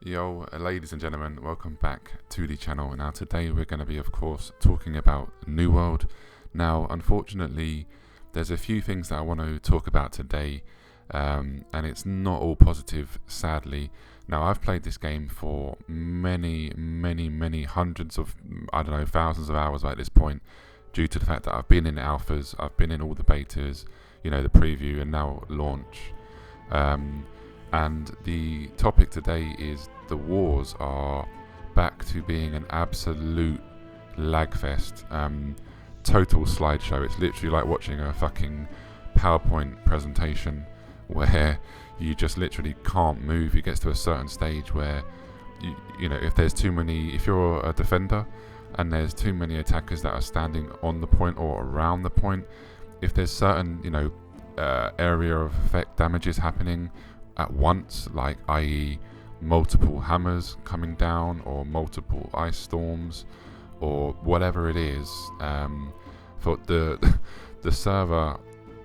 Yo, ladies and gentlemen, welcome back to the channel. Now, today we're going to be, of course, talking about New World. Now, unfortunately, there's a few things that I want to talk about today, and it's not all positive, sadly. Now, I've played this game for many hundreds of, I don't know, thousands of hours at this point, due to the fact that I've been in alphas, I've been in all the betas, the preview, and now launch. Um, and the topic today is the wars are back to being an absolute lag fest. Total slideshow. It's literally like watching a fucking PowerPoint presentation where you just literally can't move. It gets to a certain stage where if there's too many, if you're a defender and there's too many attackers that are standing on the point or around the point, if there's certain area of effect damages happening at once, like i.e. multiple hammers coming down or multiple ice storms or whatever it is, for the the server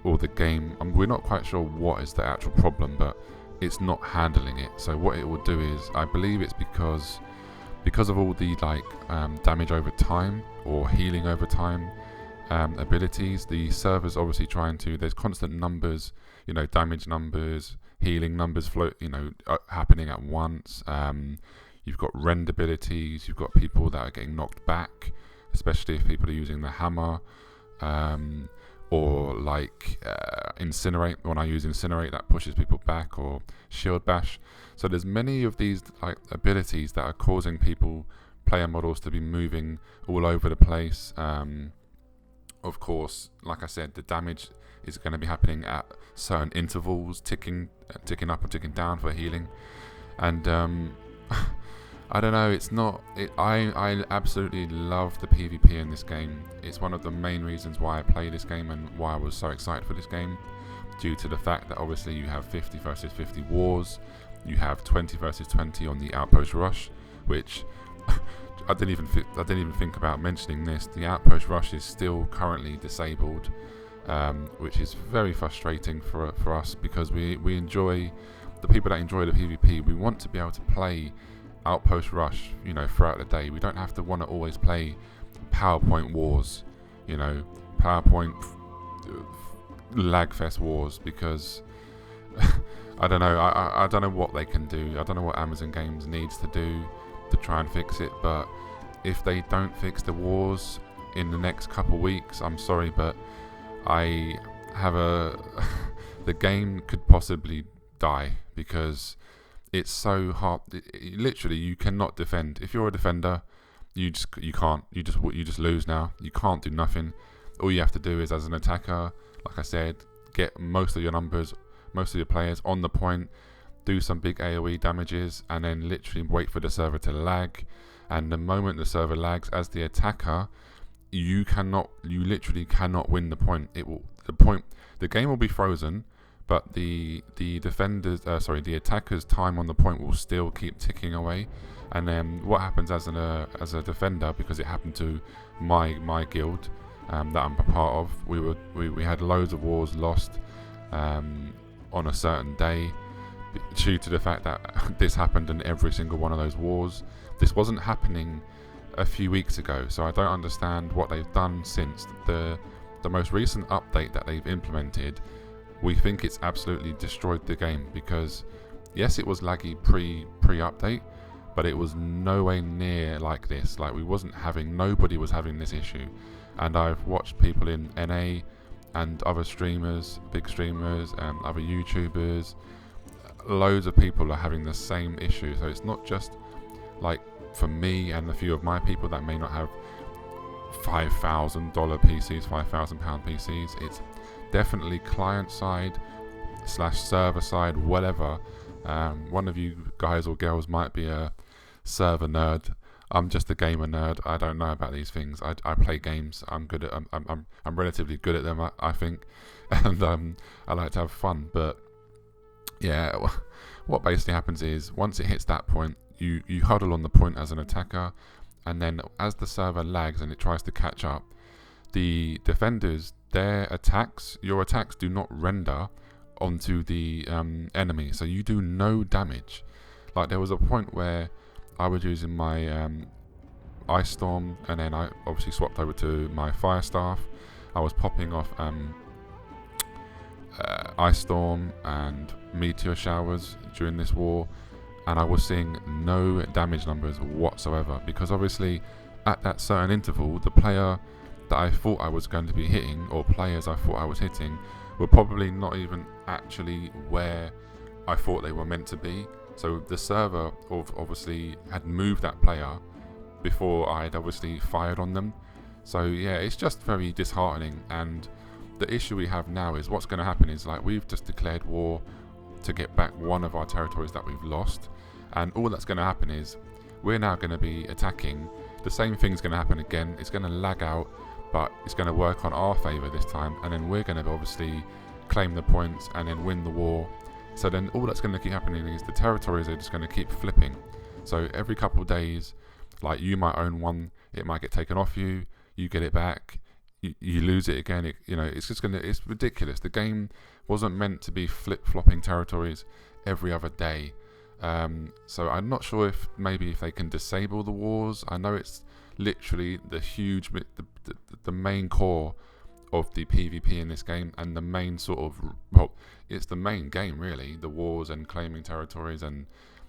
or the game, we're not quite sure what is the actual problem, but it's not handling it. So what it will do is, I believe it's because of all the damage over time or healing over time abilities. The server's obviously trying to, there's constant numbers, damage numbers, healing numbers float, happening at once. You've got rend abilities, you've got people that are getting knocked back, especially if people are using the hammer, or incinerate. When I use incinerate, that pushes people back, or shield bash. So there's many of these abilities that are causing player models to be moving all over the place. Of course, like I said, the damage is going to be happening at certain intervals, ticking up or ticking down for healing. And I don't know, it's not it, I absolutely love the PvP in this game. It's one of the main reasons why I play this game and why I was so excited for this game, due to the fact that obviously you have 50 versus 50 wars, you have 20 versus 20 on the Outpost Rush, which I didn't even think about mentioning this. The Outpost Rush is still currently disabled, which is very frustrating for us, because we enjoy, the people that enjoy the PvP, we want to be able to play Outpost Rush, throughout the day. We don't have to want to always play PowerPoint wars, PowerPoint lagfest wars, because I don't know. I don't know what they can do. I don't know what Amazon Games needs to do to try and fix it. But if they don't fix the wars in the next couple weeks, I'm sorry, but I have the game could possibly die, because it's so hard. Literally, you cannot defend. If you're a defender, you can't. You just lose now. You can't do nothing. All you have to do is, as an attacker, like I said, get most of your numbers, most of your players on the point, do some big AoE damages, and then literally wait for the server to lag. And the moment the server lags, as the attacker, you literally cannot win the point. The game will be frozen, but the the attacker's time on the point will still keep ticking away. And then what happens as a defender, because it happened to my guild that I'm a part of, we had loads of wars lost on a certain day, due to the fact that this happened in every single one of those wars. This wasn't happening a few weeks ago, so I don't understand what they've done since the most recent update that they've implemented. We think it's absolutely destroyed the game, because yes, it was laggy pre-update, but it was nowhere near like this. Nobody was having this issue. And I've watched people in NA and other streamers, big streamers, other YouTubers, loads of people are having the same issue. So it's not just for me and a few of my people that may not have $5,000 PCs, £5,000 PCs. It's definitely client side / server side, whatever. One of you guys or girls might be a server nerd. I'm just a gamer nerd. I don't know about these things. I play games. I'm good at. I'm relatively good at them, I think, and I like to have fun. But yeah, what basically happens is, once it hits that point, you huddle on the point as an attacker, and then as the server lags and it tries to catch up, the defenders, your attacks do not render onto the enemy, so you do no damage. Like there was a point where I was using my Ice Storm, and then I obviously swapped over to my Fire Staff. I was popping off Ice Storm and Meteor Showers during this war, and I was seeing no damage numbers whatsoever, because obviously at that certain interval, the player that I thought I was going to be hitting, or players I thought I was hitting, were probably not even actually where I thought they were meant to be. So the server obviously had moved that player before I had obviously fired on them. So yeah, it's just very disheartening. And the issue we have now is what's going to happen is, like, we've just declared war to get back one of our territories that we've lost, and all that's going to happen is we're now going to be attacking. The same thing's going to happen again. It's going to lag out, but it's going to work on our favour this time, and then we're going to obviously claim the points and then win the war. So then all that's going to keep happening is the territories are just going to keep flipping. So every couple of days, like, you might own one, it might get taken off you, you get it back, you lose it again. It's just it's ridiculous. The game wasn't meant to be flip-flopping territories every other day. So I'm not sure if they can disable the wars. I know it's literally the main core of the PvP in this game, and the main it's the main game really, the wars and claiming territories and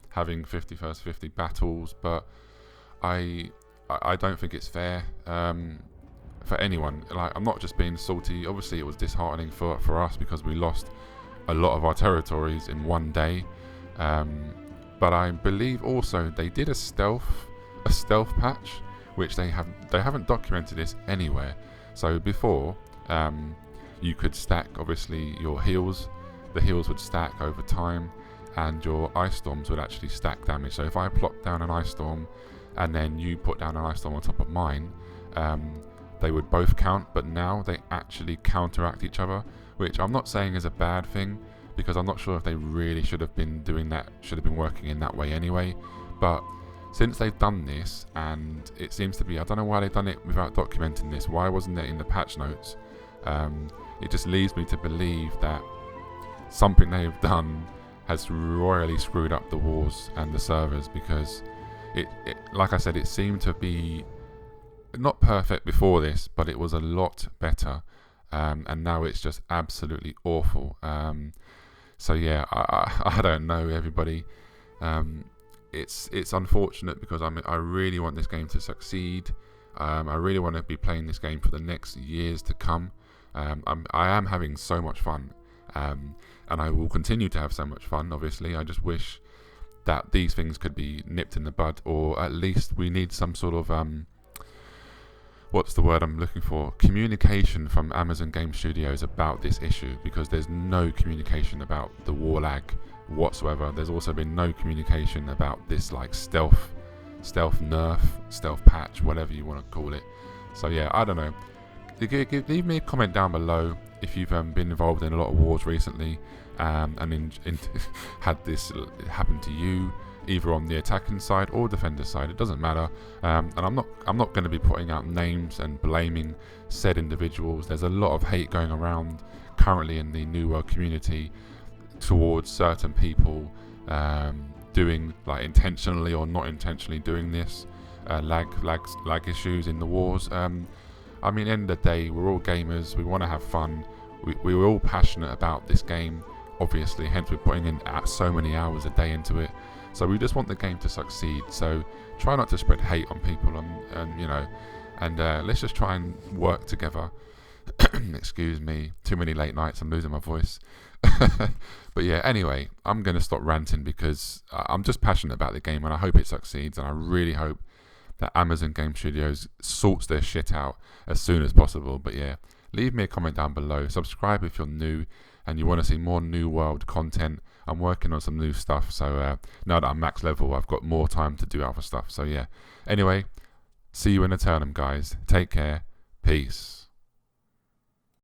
having 50 versus 50 battles. But I don't think it's fair for anyone. Like, I'm not just being salty. Obviously it was disheartening for us because we lost a lot of our territories in one day. But I believe also they did a stealth patch, which they haven't documented this anywhere. So before, you could stack obviously your heals. The heals would stack over time, and your ice storms would actually stack damage. So if I plop down an ice storm and then you put down an ice storm on top of mine, they would both count. But now they actually counteract each other, which I'm not saying is a bad thing, because I'm not sure if they really should have been doing that, should have been working in that way anyway. But since they've done this, and it seems to be, I don't know why they've done it without documenting this. Why wasn't it in the patch notes? It just leads me to believe that something they've done has royally screwed up the wars and the servers, because it like I said, it seemed to be not perfect before this, but it was a lot better, and now it's just absolutely awful. So yeah, I don't know, everybody. It's unfortunate, because I really want this game to succeed. I really want to be playing this game for the next years to come. I am having so much fun, and I will continue to have so much fun. Obviously, I just wish that these things could be nipped in the bud, or at least we need some sort of what's the word I'm looking for? Communication from Amazon Game Studios about this issue, because there's no communication about the war lag whatsoever. There's also been no communication about this, like, stealth nerf, stealth patch, whatever you want to call it. So yeah, I don't know. Leave me a comment down below if you've been involved in a lot of wars recently, and had this happen to you, either on the attacking side or defender side. It doesn't matter, and I'm not going to be putting out names and blaming said individuals. There's a lot of hate going around currently in the New World community towards certain people doing, like, intentionally or not intentionally doing this, lag issues in the wars. I mean, end of the day, we're all gamers. We want to have fun. We were all passionate about this game, obviously, hence we're putting in so many hours a day into it. So we just want the game to succeed. So try not to spread hate on people, and let's just try and work together. Excuse me, too many late nights, I'm losing my voice. But yeah, anyway, I'm going to stop ranting, because I'm just passionate about the game, and I hope it succeeds, and I really hope that Amazon Game Studios sorts their shit out as soon as possible. But yeah, leave me a comment down below. Subscribe if you're new and you want to see more New World content. I'm working on some new stuff, so now that I'm max level, I've got more time to do other stuff. So yeah, anyway, see you in Eternum, guys. Take care. Peace.